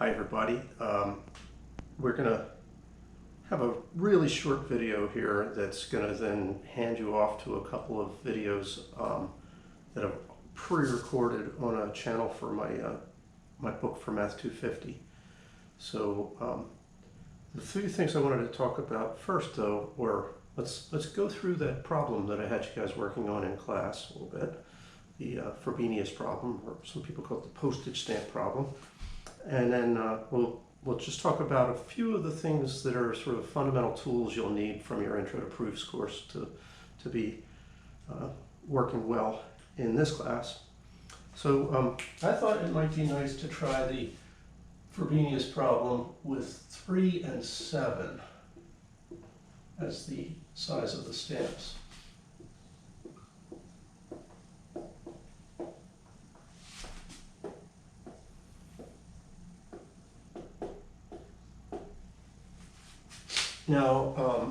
Hi everybody. We're going to have a really short video here that's going to then hand you off to a couple of videos that I've pre-recorded on a channel for my book for Math 250. So the three things I wanted to talk about first though were let's go through that problem that I had you guys working on in class a little bit, the Frobenius problem, or some people call it the postage stamp problem. And then we'll just talk about a few of the things that are sort of fundamental tools you'll need from your Intro to Proofs course to be working well in this class. So I thought it might be nice to try the Frobenius problem with 3 and 7 as the size of the stamps. Now,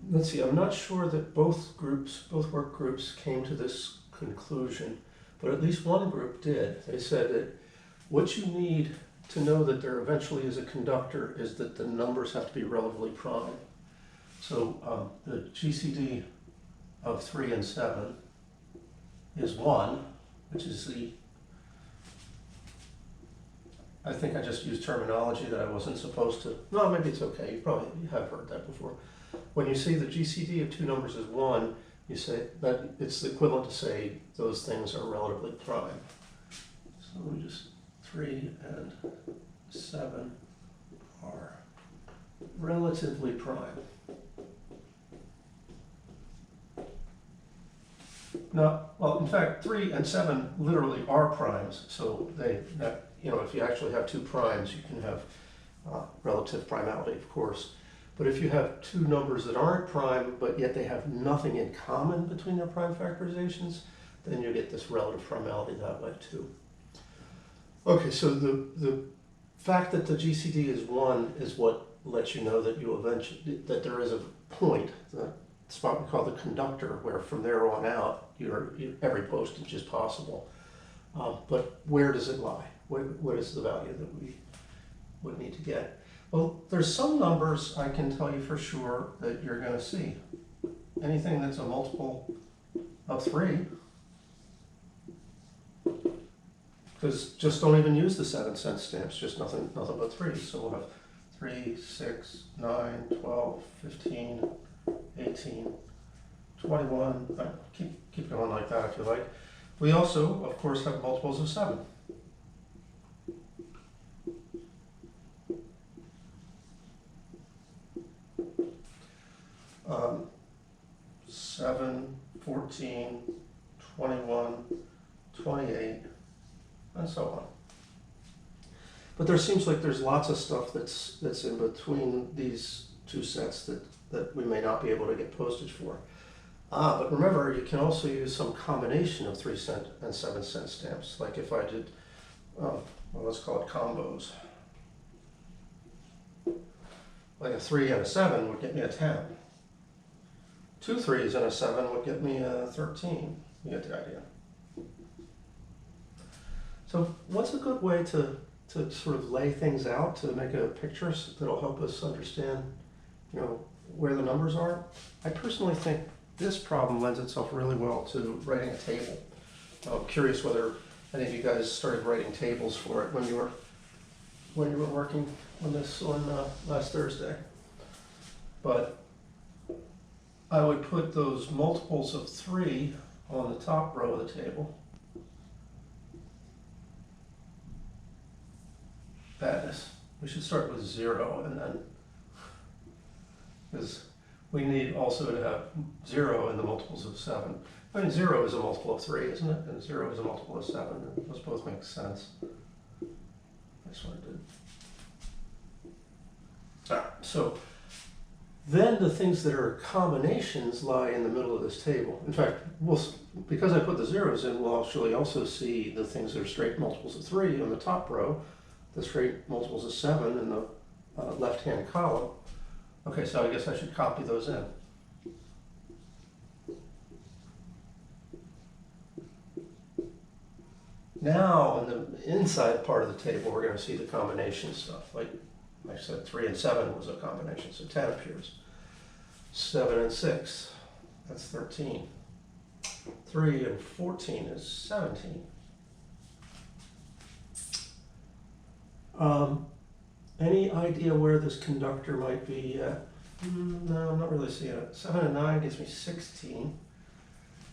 let's see, I'm not sure that both work groups came to this conclusion, but at least one group did. They said that what you need to know that there eventually is a conductor is that the numbers have to be relatively prime. So the GCD of 3 and 7 is 1, which is the, I think I just used terminology that I wasn't supposed to. No, maybe it's okay. You probably have heard that before. When you say the GCD of two numbers is 1, you say that it's the equivalent to say those things are relatively prime. So we just 3 and 7 are relatively prime. No, well, in fact, 3 and 7 literally are primes, so if you actually have two primes, you can have relative primality, of course. But if you have two numbers that aren't prime, but yet they have nothing in common between their prime factorizations, then you get this relative primality that way too. Okay, so the fact that the GCD is 1 is what lets you know that that there is a point, the spot we call the conductor, where from there on out, every postage is possible. But where does it lie? What is the value that we would need to get? Well, there's some numbers I can tell you for sure that you're going to see. Anything that's a multiple of 3, because just don't even use the 7-cent stamps, just nothing but 3. So we'll have 3, 6, 9, 12, 15, 18, 21. Keep going like that if you like. We also, of course, have multiples of 7. 7, 14, 21, 28, and so on. But there seems like there's lots of stuff that's in between these two sets that we may not be able to get postage for. But remember, you can also use some combination of 3-cent and 7-cent stamps. Like if I did, well, let's call it combos. Like a 3 and a 7 would get me a 10. 2 3s and a 7 would get me a 13. You get the idea. So what's a good way to sort of lay things out, to make a picture that'll help us understand, where the numbers are? I personally think this problem lends itself really well to writing a table. I'm curious whether any of you guys started writing tables for it when you were working on this on last Thursday. But I would put those multiples of 3 on the top row of the table. Badness. We should start with 0 and then, because we need also to have 0 in the multiples of 7. I mean, 0 is a multiple of 3, isn't it? And 0 is a multiple of 7. And those both make sense. That's what I did. So then the things that are combinations lie in the middle of this table. In fact, because I put the zeros in, we'll actually also see the things that are straight multiples of 3 on the top row, the straight multiples of 7 in the left-hand column. Okay, so I guess I should copy those in. Now, in the inside part of the table, we're going to see the combination stuff. Like I said, 3 and 7 was a combination, so 10 appears. 7 and 6, that's 13. 3 and 14 is 17. Any idea where this conductor might be? No, I'm not really seeing it. 7 and 9 gives me 16.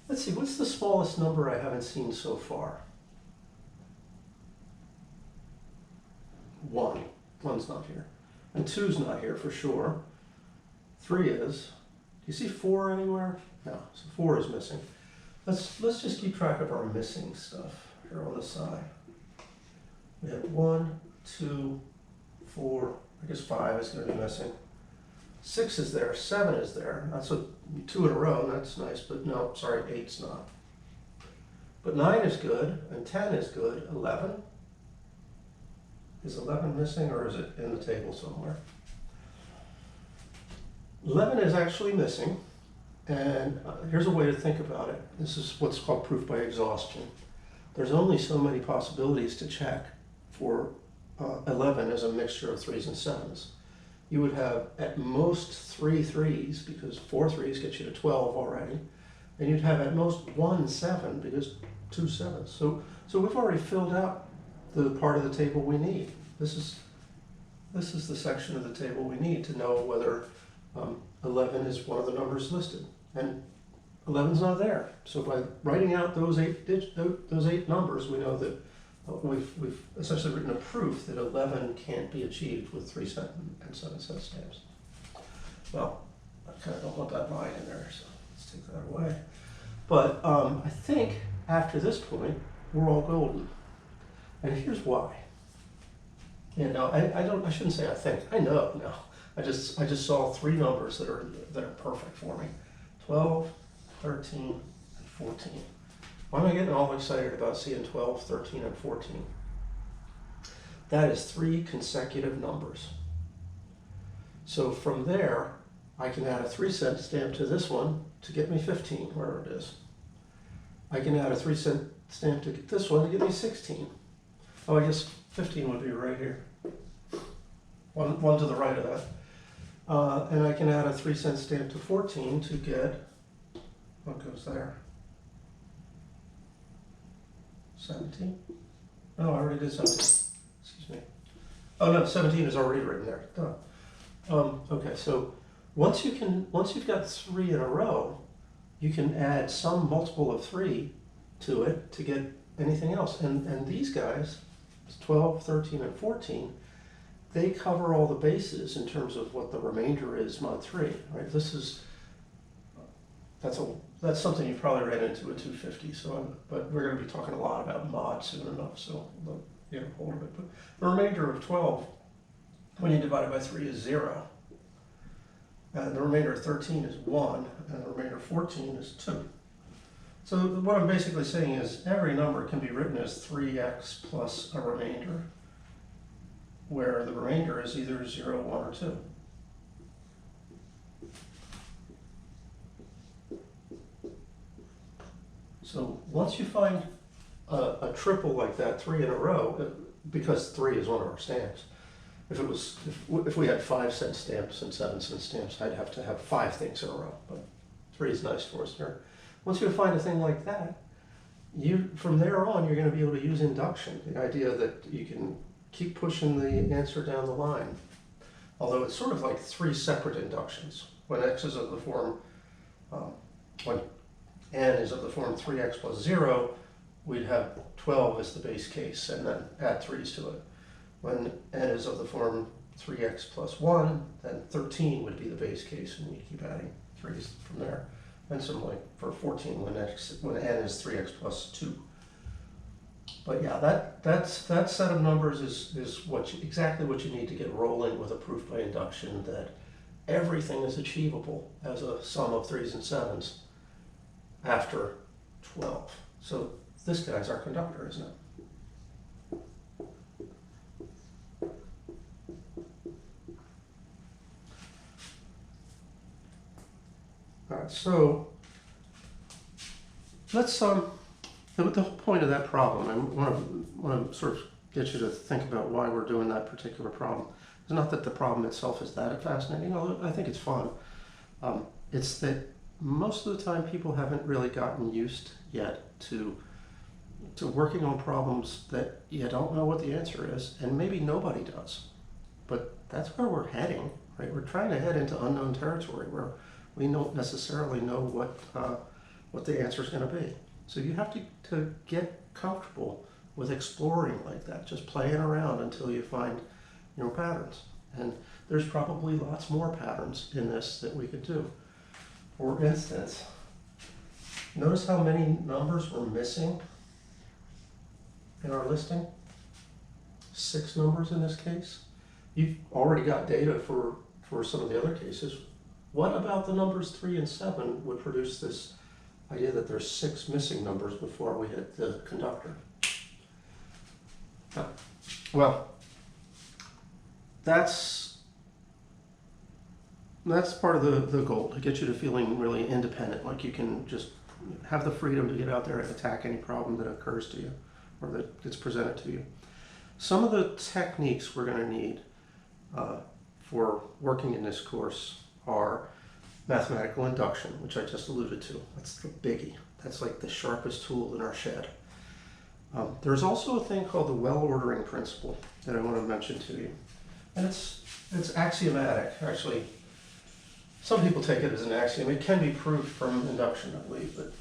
Let's see, what's the smallest number I haven't seen so far? 1. 1's not here. And 2's not here for sure. 3 is. Do you see 4 anywhere? No, so 4 is missing. Let's just keep track of our missing stuff here on the side. We have 1, 2, 4, I guess 5 is going to be missing. 6 is there, 7 is there. That's 2 in a row, that's nice, but no, sorry, 8's not. But 9 is good, and 10 is good. 11? Is 11 missing, or is it in the table somewhere? 11 is actually missing, and here's a way to think about it. This is what's called proof by exhaustion. There's only so many possibilities to check for 11 as a mixture of 3s and 7s. You would have at most 3 3s, because 4 3s get you to 12 already, and you'd have at most 1 7, because 2 7s. So we've already filled out the part of the table we need. This is the section of the table we need to know whether 11 is one of the numbers listed, and 11's not there. So by writing out those eight numbers, we know that we've essentially written a proof that 11 can't be achieved with 3 cent and 7 cent stamps. Well, I kind of don't want that line in there, so let's take that away. But I think after this point, we're all golden. And here's why. You know, I shouldn't say I think. I know now. I just saw 3 numbers that are perfect for me: 12, 13, and 14. Why am I getting all excited about seeing 12, 13, and 14? That is 3 consecutive numbers. So from there, I can add a 3 cent stamp to this one to get me 15, wherever it is. I can add a 3 cent stamp to this one to get me 16. Oh, I guess 15 would be right here. One to the right of that. And I can add a 3 cent stamp to 14 to get, what goes there? 17? No, I already did 17. Excuse me. Oh no, 17 is already written there. Duh. Okay, so once you've got 3 in a row, you can add some multiple of 3 to it to get anything else. And these guys, 12, 13, and 14, they cover all the bases in terms of what the remainder is mod 3, right? That's something you probably ran into at 250. But we're going to be talking a lot about mod soon enough, so get a hold of it. But the remainder of 12, when you divide it by 3, is 0. And the remainder of 13 is 1, and the remainder of 14 is 2. So what I'm basically saying is every number can be written as 3x plus a remainder, where the remainder is either 0, 1, or 2. So once you find a triple like that, 3 in a row, because 3 is one of our stamps. If we had 5 cent stamps and 7 cent stamps, I'd have to have 5 things in a row. But 3 is nice for us here. Once you find a thing like that, from there on you're going to be able to use induction. The idea that you can keep pushing the answer down the line. Although it's sort of like 3 separate inductions. When x is of the form, when n is of the form 3x plus 0, we'd have 12 as the base case and then add 3's to it. When n is of the form 3x plus 1, then 13 would be the base case, and we keep adding 3's from there. And similarly for 14, when n is 3x plus 2. But yeah, that set of numbers is exactly what you need to get rolling with a proof by induction that everything is achievable as a sum of 3's and 7's after 12. So this guy's our conductor, isn't it? All right, so let's the whole point of that problem, and want to sort of get you to think about why we're doing that particular problem. It's not that the problem itself is that fascinating, although I think it's fun. It's that most of the time people haven't really gotten used yet to working on problems that you don't know what the answer is, and maybe nobody does. But that's where we're heading, right? We're trying to head into unknown territory where we don't necessarily know what the answer is going to be. So you have to get comfortable with exploring like that, just playing around until you find patterns. And there's probably lots more patterns in this that we could do. For instance, notice how many numbers we're missing in our listing? 6 numbers in this case. You've already got data for some of the other cases. What about the numbers 3 and 7 would produce this idea that there's 6 missing numbers before we hit the conductor? Well, that's part of the goal, to get you to feeling really independent, like you can just have the freedom to get out there and attack any problem that occurs to you or that gets presented to you. Some of the techniques we're going to need for working in this course are mathematical induction, which I just alluded to. That's the biggie. That's like the sharpest tool in our shed. There's also a thing called the well-ordering principle that I want to mention to you. And it's axiomatic. Actually, some people take it as an axiom. It can be proved from induction, I believe, but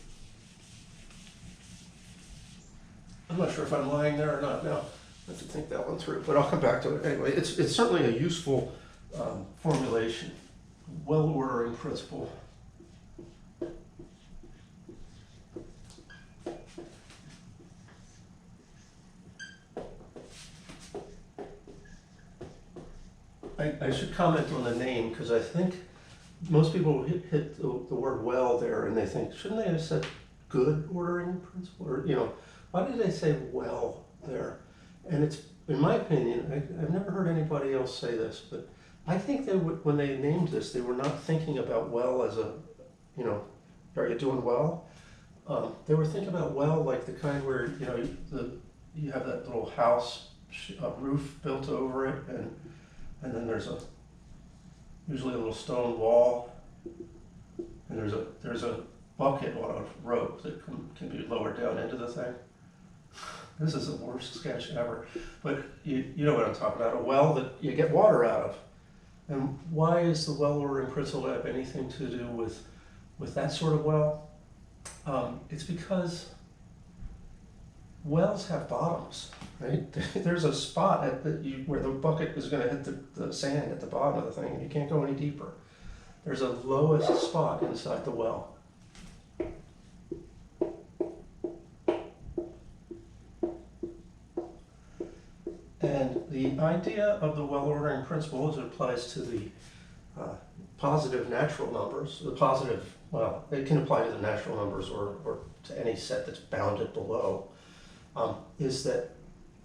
I'm not sure if I'm lying there or not now. I have to think that one through, but I'll come back to it. Anyway, it's certainly a useful formulation. Well-ordering principle. I should comment on the name, because I think most people hit the word well there and they think, shouldn't they have said good ordering principle? Or, why did they say well there? And it's, in my opinion, I've never heard anybody else say this, but I think they would, when they named this, they were not thinking about well as a, are you doing well? They were thinking about well like the kind where, you have that little house, a roof built over it, and then there's usually a little stone wall, and there's a bucket on a rope that can be lowered down into the thing. This is the worst sketch ever, but you know what I'm talking about, a well that you get water out of. And why is the well ordering principle have anything to do with that sort of well? It's because wells have bottoms, right? There's a spot where the bucket is going to hit the sand at the bottom of the thing, and you can't go any deeper. There's a lowest spot inside the well. And the idea of the well-ordering principle as it applies to the positive natural numbers, it can apply to the natural numbers or to any set that's bounded below, is that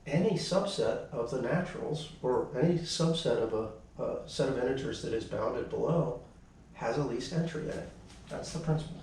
any subset of the naturals or any subset of a set of integers that is bounded below has a least entry in it. That's the principle.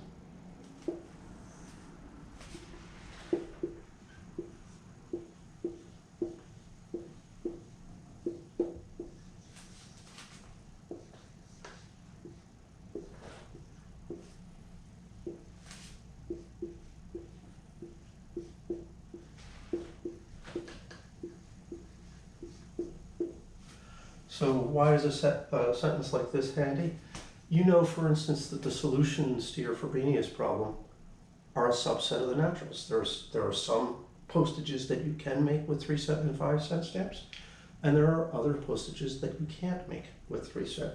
So why is a sentence like this handy? For instance, that the solutions to your Frobenius problem are a subset of the naturals. There are some postages that you can make with 3 cent and 5 cent stamps, and there are other postages that you can't make with 3 cent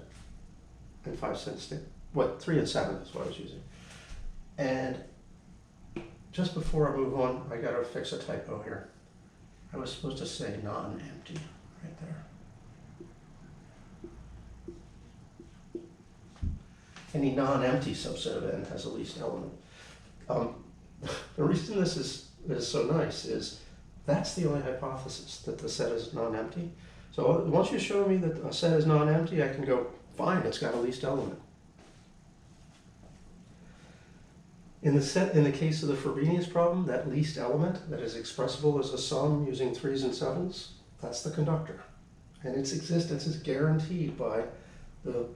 and 5 cent stamps. 3 and 7 is what I was using. And just before I move on, I gotta fix a typo here. I was supposed to say non-empty right there. Any non-empty subset of n has a least element. The reason this is so nice is that's the only hypothesis, that the set is non-empty. So once you show me that a set is non-empty, I can go, fine, it's got a least element. In the case of the Frobenius problem, that least element that is expressible as a sum using 3s and 7s, that's the conductor. And its existence is guaranteed by the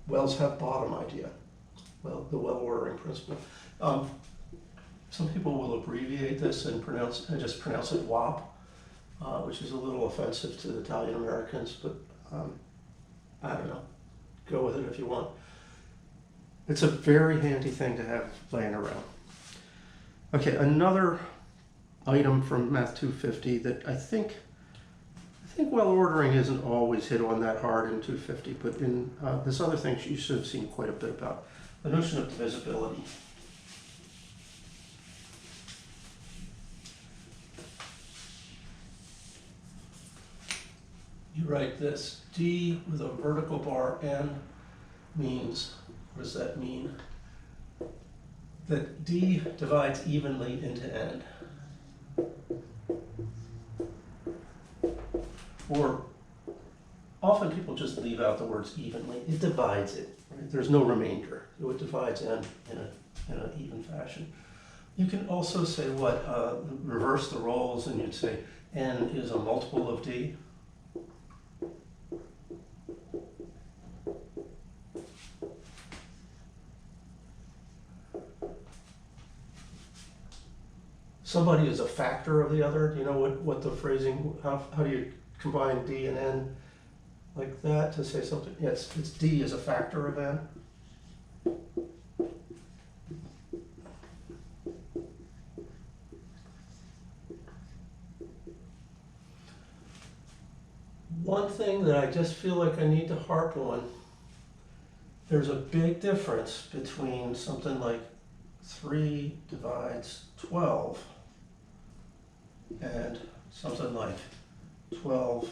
wells have bottom idea, well, the well ordering principle. Some people will abbreviate this and just pronounce it WOP, which is a little offensive to Italian Americans, but I don't know, go with it if you want. It's a very handy thing to have laying around. Okay, another item from Math 250 that I think well ordering isn't always hit on that hard in 250, but in this other thing you should have seen quite a bit about, the notion of divisibility. You write this, D with a vertical bar n means, what does that mean? That D divides evenly into n. Or often people just leave out the words evenly. It divides it, right? There's no remainder. So it divides n in an even fashion. You can also say what, reverse the roles, and you'd say n is a multiple of D. Somebody is a factor of the other. Do you know what the phrasing, how do you combine D and N like that to say something? Yes, it's D is a factor of N. One thing that I just feel like I need to harp on, there's a big difference between something like 3 divides 12 and something like 12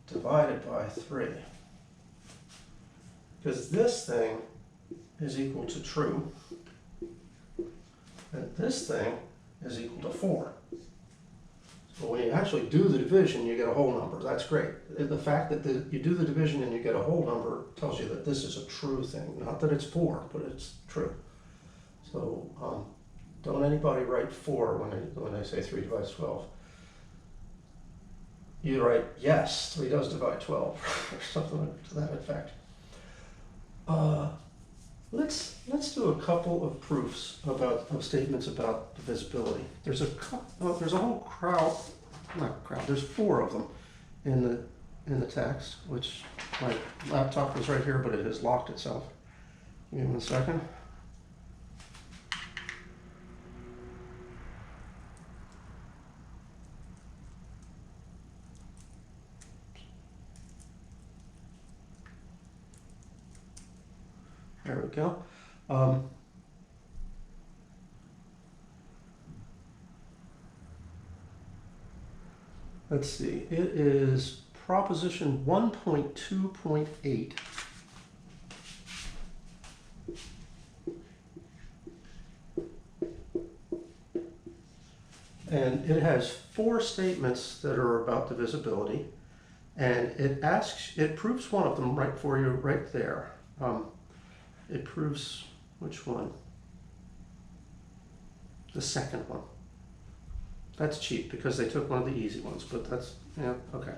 divided by 3. Because this thing is equal to true, and this thing is equal to 4. So when you actually do the division, you get a whole number. That's great. The fact that you do the division and you get a whole number tells you that this is a true thing. Not that it's 4, but it's true. So don't anybody write 4 when they say 3 divides 12. You write, yes, 3 does divide 12, or something to that effect. Let's do a couple of proofs of statements about divisibility. There's a whole there's 4 of them in the text, which my laptop was right here, but it has locked itself. Give me 1 second. There we go. Let's see. It is proposition 1.2.8. And it has 4 statements that are about divisibility, and it proves one of them right for you right there. It proves which one? The second one. That's cheap because they took one of the easy ones, but that's, yeah, okay.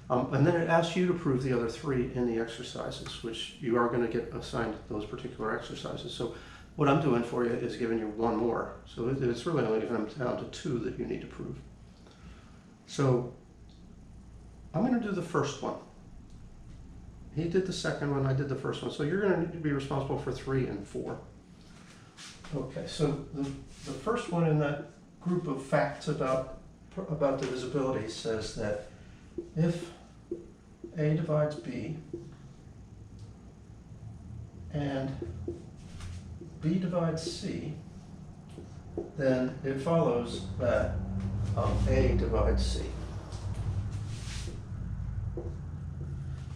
And then it asks you to prove the other 3 in the exercises, which you are going to get assigned those particular exercises. So what I'm doing for you is giving you 1 more. So it's really only going to come down to 2 that you need to prove. So I'm going to do the first one. He did the second one, I did the first one. So you're going to be responsible for 3 and 4. Okay, so the first one in that group of facts about divisibility says that if A divides B and B divides C, then it follows that A divides C.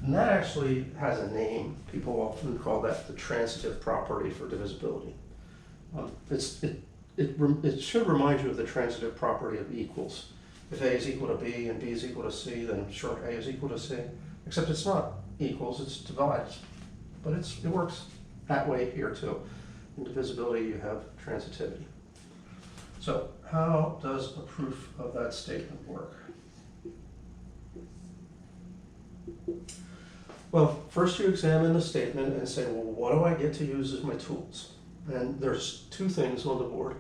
And that actually has a name. People often call that the transitive property for divisibility. It should remind you of the transitive property of equals. If A is equal to B and B is equal to C, then sure, A is equal to C. Except it's not equals, it's divides. But it works that way here too. In divisibility, you have transitivity. So how does a proof of that statement work? Well, first you examine the statement and say, well, what do I get to use as my tools? And there's two things on the board.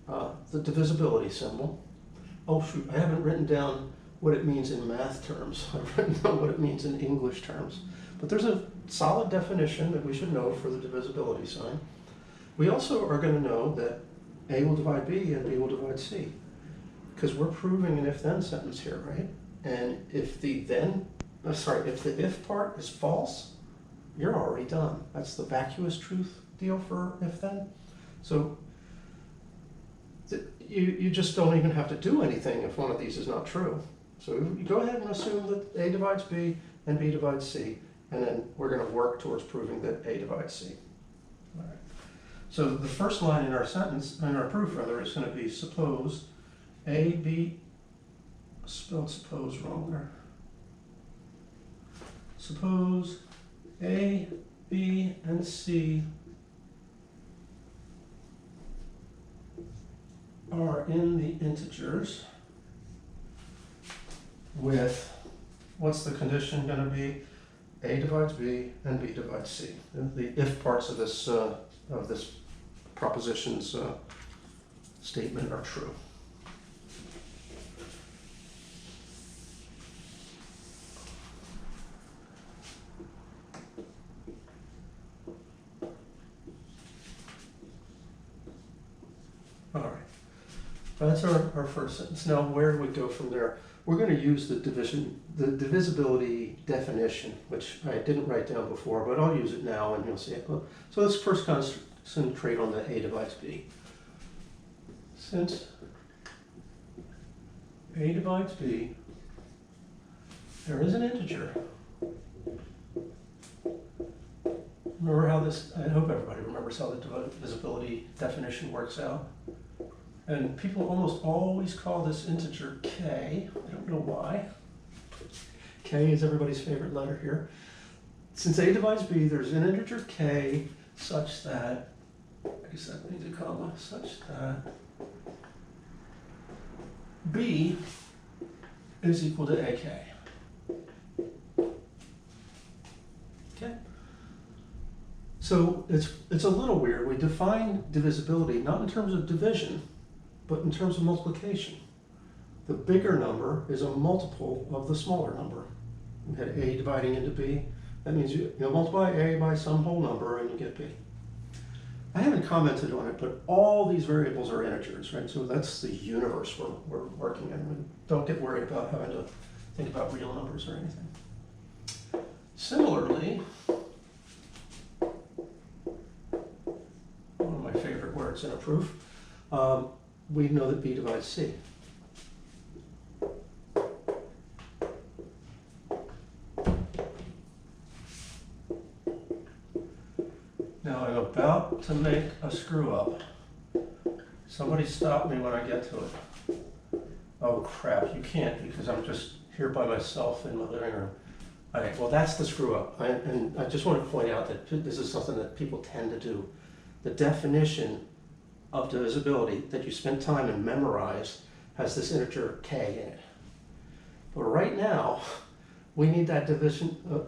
The divisibility symbol. Oh shoot, I haven't written down what it means in math terms. I've written down what it means in English terms. But there's a solid definition that we should know for the divisibility sign. We also are going to know that A will divide B and B will divide C. Because we're proving an if-then sentence here, right? And if the if part is false, you're already done. That's the vacuous truth deal for if-then. So you just don't even have to do anything if one of these is not true. So you go ahead and assume that A divides B and B divides C, and then we're going to work towards proving that A divides C. All right. So the first line in our sentence, in our proof rather, is going to be suppose A, B, spelled suppose wrong there. Suppose A, B, and C are in the integers with, what's the condition going to be? A divides B and B divides C. The if parts of this proposition's statement are true. All right, that's our first sentence. Now, where do we go from there? We're going to use the divisibility definition, which I didn't write down before, but I'll use it now and you'll see it. So let's first concentrate on the A divides B. Since A divides B, there is an integer. Remember how this, I hope everybody remembers how the divisibility definition works out. And people almost always call this integer k. I don't know why. K is everybody's favorite letter here. Since A divides B, there's an integer k such that, I guess that needs a comma, such that B is equal to AK. Okay? So it's a little weird. We define divisibility not in terms of division, but in terms of multiplication. The bigger number is a multiple of the smaller number. We had A dividing into B. That means you multiply A by some whole number and you get B. I haven't commented on it, but all these variables are integers, right? So that's the universe we're working in. Don't get worried about having to think about real numbers or anything. Similarly, one of my favorite words in a proof, we know that B divides C. Now I'm about to make a screw up. Somebody stop me when I get to it. Oh crap, you can't because I'm just here by myself in my living room. All right, well that's the screw up. And I just want to point out that this is something that people tend to do. The definition of divisibility that you spent time and memorized has this integer k in it. But right now, we need that definition of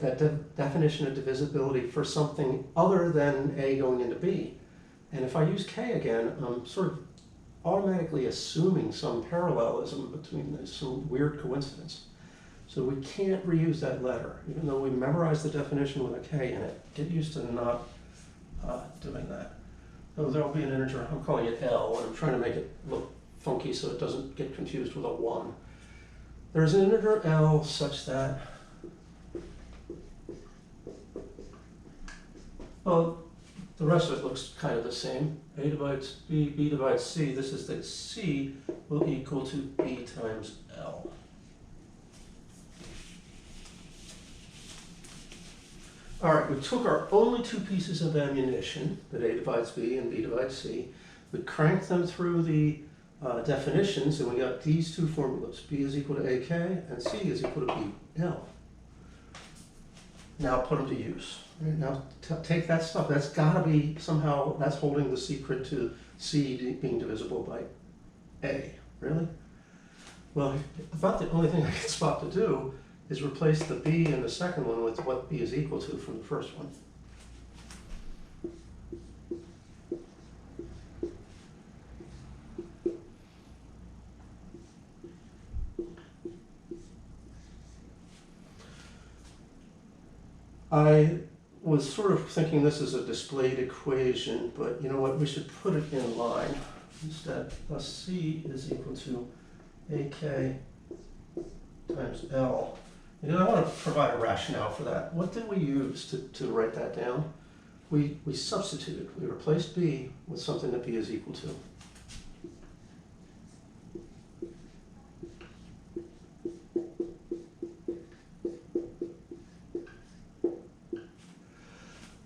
divisibility for something other than A going into B. And if I use k again, I'm sort of automatically assuming some parallelism between this, some weird coincidence. So we can't reuse that letter, even though we memorized the definition with a k in it. Get used to not doing that. So there'll be an integer, I'm calling it L, and I'm trying to make it look funky so it doesn't get confused with a 1. There's an integer L such that, well, the rest of it looks kind of the same. A divides B, B divides C. This is that C will equal to B times L. All right, we took our only two pieces of ammunition, that A divides B and B divides C. We cranked them through the definitions, and we got these two formulas. B is equal to AK, and C is equal to BL. now put them to use. Right, now take that stuff. That's got to be somehow, that's holding the secret to C being divisible by A. Really? Well, about the only thing I can spot to do is replace the B in the second one with what B is equal to from the first one. I was sort of thinking this is a displayed equation, but you know what, we should put it in line instead. Thus C is equal to AK times L. And I want to provide a rationale for that. What did we use to write that down? We substituted. We replaced B with something that B is equal to.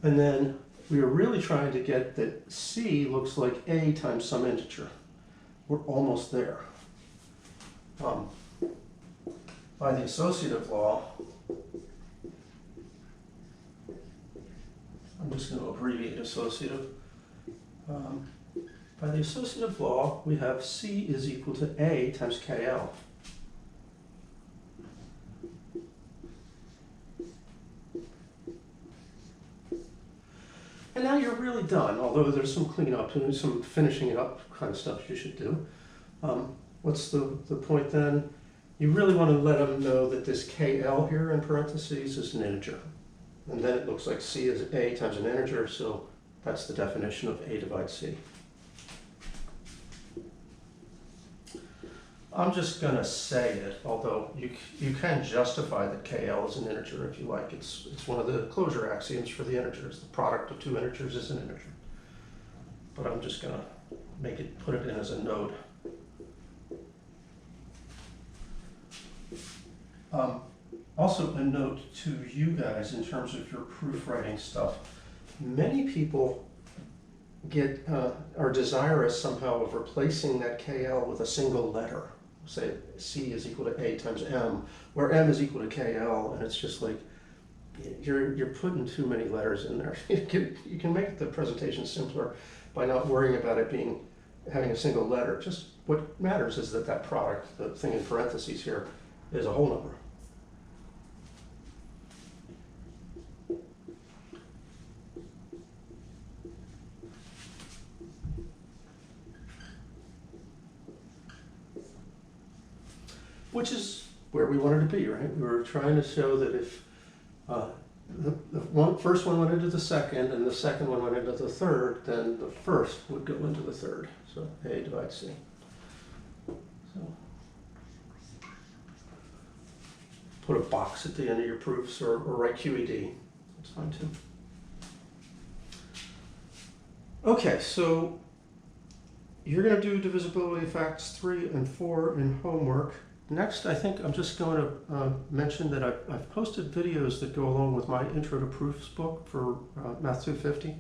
And then we were really trying to get that C looks like A times some integer. We're almost there. By the associative law, I'm just going to abbreviate associative. By the associative law, we have C is equal to A times KL. And now you're really done, although there's some cleanup and some finishing it up kind of stuff you should do. What's the point then? You really want to let them know that this KL here in parentheses is an integer. And then it looks like C is A times an integer, so that's the definition of A divides C. I'm just going to say it, although you can justify that KL is an integer if you like. It's one of the closure axioms for the integers. The product of two integers is an integer. But I'm just going to put it in as a node. Also a note to you guys in terms of your proofwriting stuff. Many people are desirous somehow of replacing that KL with a single letter. Say C is equal to A times M, where M is equal to KL, and it's just like you're putting too many letters in there. You can make the presentation simpler by not worrying about it having a single letter. Just what matters is that product, the thing in parentheses here, is a whole number. Which is where we wanted to be, right? We were trying to show that if the first one went into the second and the second one went into the third, then the first would go into the third. So A divides C. So put a box at the end of your proofs or write QED. That's fine too. Okay, so you're going to do divisibility facts 3 and 4 in homework. Next, I think I'm just going to mention that I've posted videos that go along with my Intro to Proofs book for Math 250.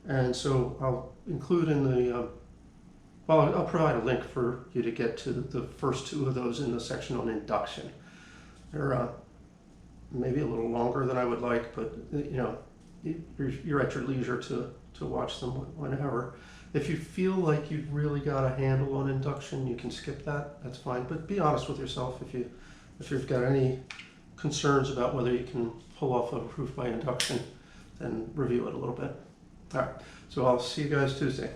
And so I'll include in the, I'll provide a link for you to get to the first two of those in the section on induction. They're maybe a little longer than I would like, but you're at your leisure to watch them whenever. If you feel like you've really got a handle on induction, you can skip that. That's fine. But be honest with yourself. If you've got any concerns about whether you can pull off a proof by induction, then review it a little bit. All right. So I'll see you guys Tuesday.